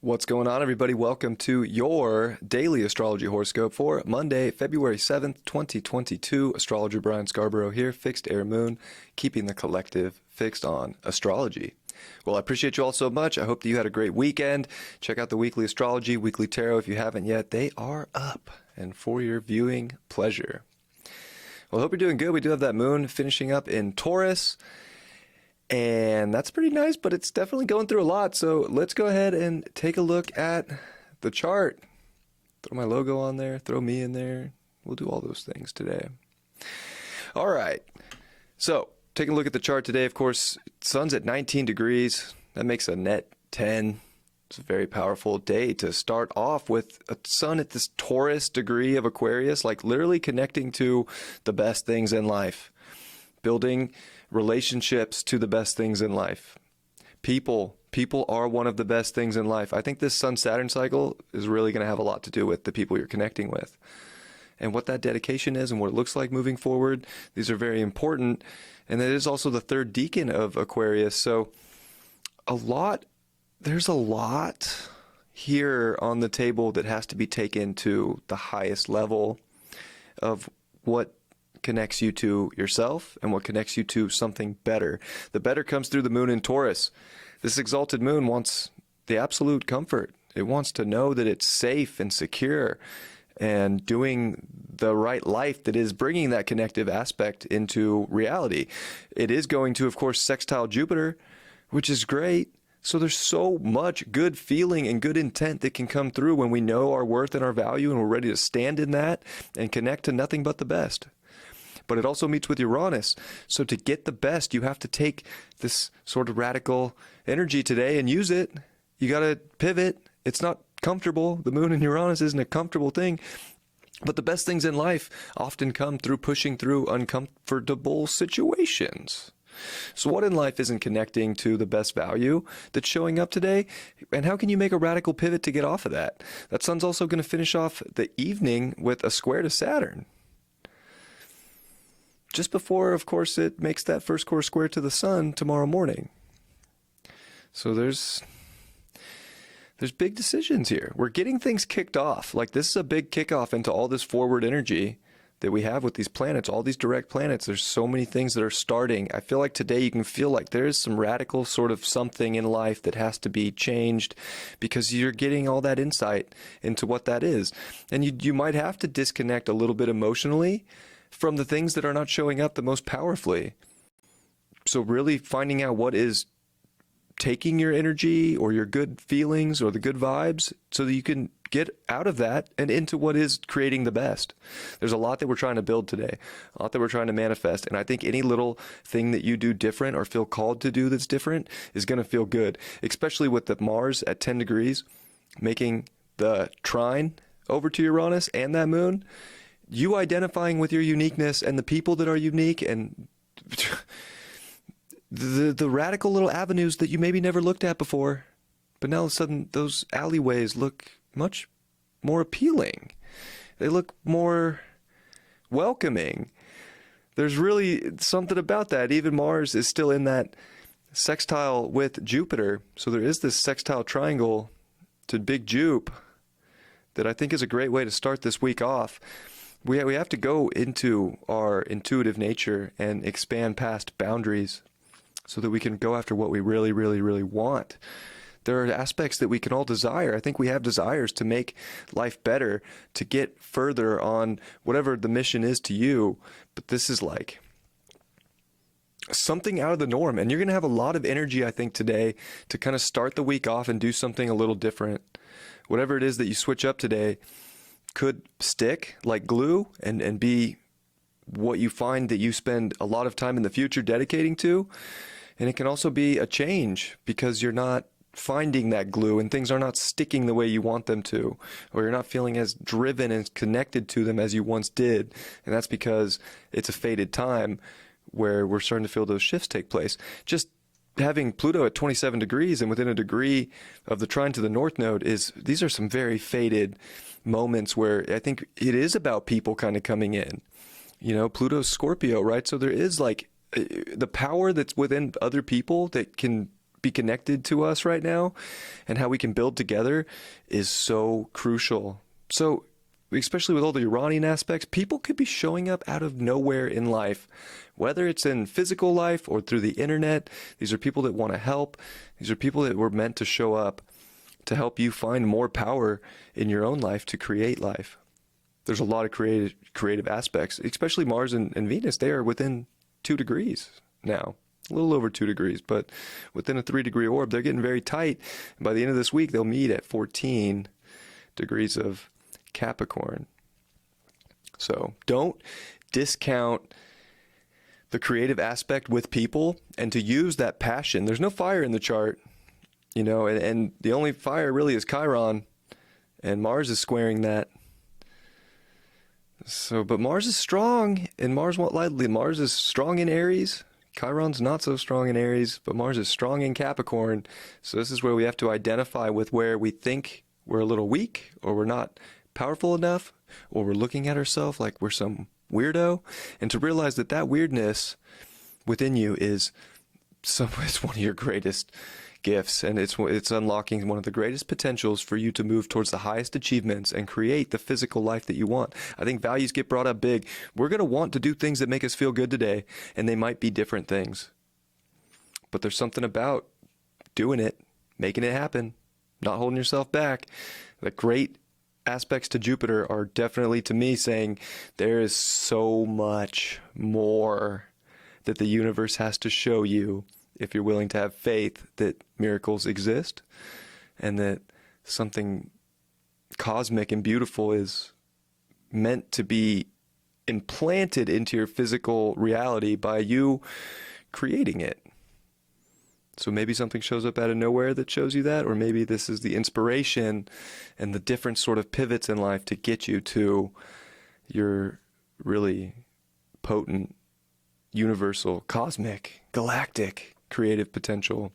What's going on, everybody? Welcome to your daily astrology horoscope for Monday, February 7th, 2022. Astrologer Brian Scarborough here, Fixed Air Moon, keeping the collective fixed on astrology. Well, I appreciate you all so much. I hope that you had a great weekend. Check out the weekly astrology, weekly tarot if you haven't yet. They are up and for your viewing pleasure. Well, I hope you're doing good. We do have that moon finishing up in Taurus. And that's pretty nice, but it's definitely going through a lot. So let's go ahead and take a look at the chart. Throw my logo on there, throw me in there. We'll do all those things today. All right. So taking a look at the chart today, of course, sun's at 19 degrees. That makes a net 10. It's a very powerful day to start off with a sun at this Taurus degree of Aquarius, like literally connecting to the best things in life. Building relationships to the best things in life. People are one of the best things in life. I think this Sun-Saturn cycle is really going to have a lot to do with the people you're connecting with. And what that dedication is and what it looks like moving forward, these are very important. And it is also the third decan of Aquarius. So there's a lot here on the table that has to be taken to the highest level of what connects you to yourself and what connects you to something better. The better comes through the moon in Taurus. This exalted moon wants the absolute comfort. It wants to know that it's safe and secure and doing the right life that is bringing that connective aspect into reality. It is going to, of course, sextile Jupiter, which is great. So there's so much good feeling and good intent that can come through when we know our worth and our value and we're ready to stand in that and connect to nothing but the best. But it also meets with Uranus. So to get the best, you have to take this sort of radical energy today and use it. You got to pivot. It's not comfortable. The moon in Uranus isn't a comfortable thing. But the best things in life often come through pushing through uncomfortable situations. So what in life isn't connecting to the best value that's showing up today? And how can you make a radical pivot to get off of that? That sun's also going to finish off the evening with a square to Saturn. Just before, of course, it makes that first core square to the sun tomorrow morning. So there's big decisions here. We're getting things kicked off. Like this is a big kickoff into all this forward energy that we have with these planets, all these direct planets. There's so many things that are starting. I feel like today you can feel like there is some radical sort of something in life that has to be changed because you're getting all that insight into what that is. And you might have to disconnect a little bit emotionally from the things that are not showing up the most powerfully. So really finding out what is taking your energy or your good feelings or the good vibes so that you can get out of that and into what is creating the best. There's a lot that we're trying to build today, a lot that we're trying to manifest. And I think any little thing that you do different or feel called to do that's different is going to feel good, especially with the Mars at 10 degrees, making the trine over to Uranus and that moon. You identifying with your uniqueness and the people that are unique and the radical little avenues that you maybe never looked at before. But now all of a sudden those alleyways look much more appealing. They look more welcoming. There's really something about that. Even Mars is still in that sextile with Jupiter. So there is this sextile triangle to Big Jupe that I think is a great way to start this week off. We have to go into our intuitive nature and expand past boundaries so that we can go after what we really, really, really want. There are aspects that we can all desire. I think we have desires to make life better, to get further on whatever the mission is to you. But this is like something out of the norm. And you're going to have a lot of energy, I think, today to kind of start the week off and do something a little different. Whatever it is that you switch up today could stick like glue and be what you find that you spend a lot of time in the future dedicating to. And it can also be a change because you're not finding that glue and things are not sticking the way you want them to, or you're not feeling as driven and connected to them as you once did. And that's because it's a fated time where we're starting to feel those shifts take place. Just having Pluto at 27 degrees and within a degree of the trine to the North Node these are some very fated moments where I think it is about people kind of coming in. You know, Pluto's Scorpio, right? So there is like the power that's within other people that can be connected to us right now and how we can build together is so crucial. So especially with all the Iranian aspects, people could be showing up out of nowhere in life, whether it's in physical life or through the internet. These are people that want to help. These are people that were meant to show up to help you find more power in your own life to create life. There's a lot of creative aspects, especially Mars and Venus. They are within 2 degrees now, a little over 2 degrees, but within a 3-degree orb. They're getting very tight. And by the end of this week, they'll meet at 14 degrees of Capricorn. So don't discount the creative aspect with people, and to use that passion. There's no fire in the chart, and the only fire really is Chiron, and Mars is squaring that. So, but Mars is strong, and Mars won't lightly. Mars is strong in Aries. Chiron's not so strong in Aries, but Mars is strong in Capricorn. So this is where we have to identify with where we think we're a little weak, or we're not powerful enough, or we're looking at ourselves like we're some weirdo, and to realize that that weirdness within you is it's one of your greatest gifts, and it's unlocking one of the greatest potentials for you to move towards the highest achievements and create the physical life that you want. I think values get brought up big. We're going to want to do things that make us feel good today, and they might be different things, but there's something about doing it, making it happen, not holding yourself back. The great aspects to Jupiter are definitely, to me, saying there is so much more that the universe has to show you if you're willing to have faith that miracles exist and that something cosmic and beautiful is meant to be implanted into your physical reality by you creating it. So maybe something shows up out of nowhere that shows you that, or maybe this is the inspiration and the different sort of pivots in life to get you to your really potent, universal, cosmic, galactic, creative potential.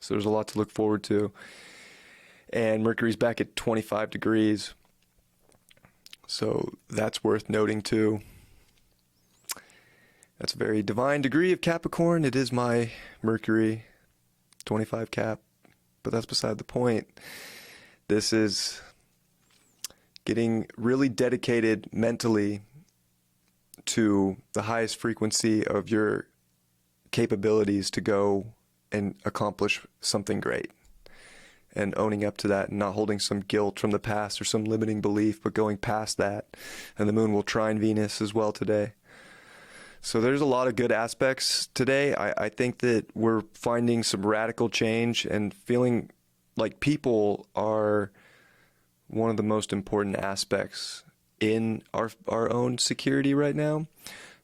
So there's a lot to look forward to. And Mercury's back at 25 degrees. So that's worth noting too. That's a very divine degree of Capricorn. It is my Mercury, 25 Cap, but that's beside the point. This is getting really dedicated mentally to the highest frequency of your capabilities to go and accomplish something great, and owning up to that and not holding some guilt from the past or some limiting belief, but going past that. And the moon will trine Venus as well today. So there's a lot of good aspects today. I think that we're finding some radical change and feeling like people are one of the most important aspects in our own security right now.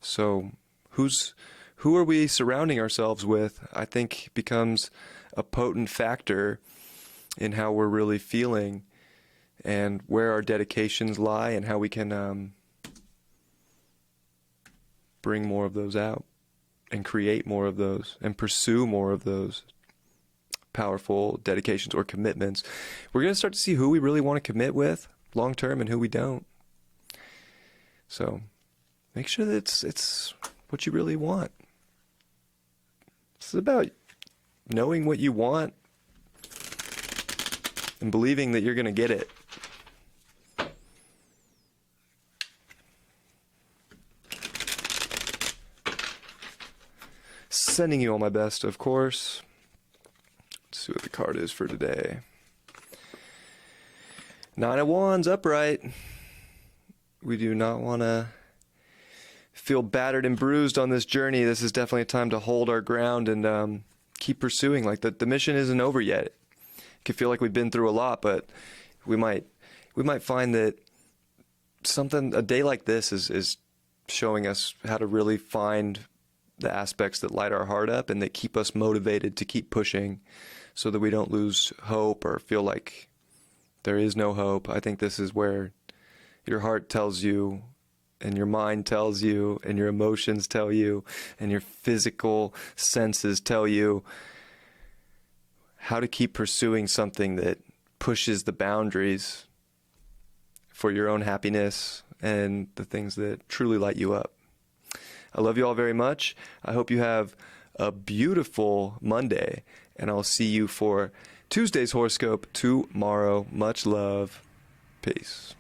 So who are we surrounding ourselves with, I think, becomes a potent factor in how we're really feeling and where our dedications lie and how we can bring more of those out and create more of those and pursue more of those powerful dedications or commitments. We're going to start to see who we really want to commit with long term and who we don't. So make sure that it's what you really want. This is about knowing what you want and believing that you're going to get it. Sending you all my best, of course. Let's see what the card is for today. 9 of Wands, upright. We do not want to feel battered and bruised on this journey. This is definitely a time to hold our ground and keep pursuing. Like the mission isn't over yet. It can feel like we've been through a lot, but we might find that a day like this is showing us how to really find the aspects that light our heart up and that keep us motivated to keep pushing so that we don't lose hope or feel like there is no hope. I think this is where your heart tells you and your mind tells you and your emotions tell you and your physical senses tell you how to keep pursuing something that pushes the boundaries for your own happiness and the things that truly light you up. I love you all very much. I hope you have a beautiful Monday, and I'll see you for Tuesday's horoscope tomorrow. Much love. Peace.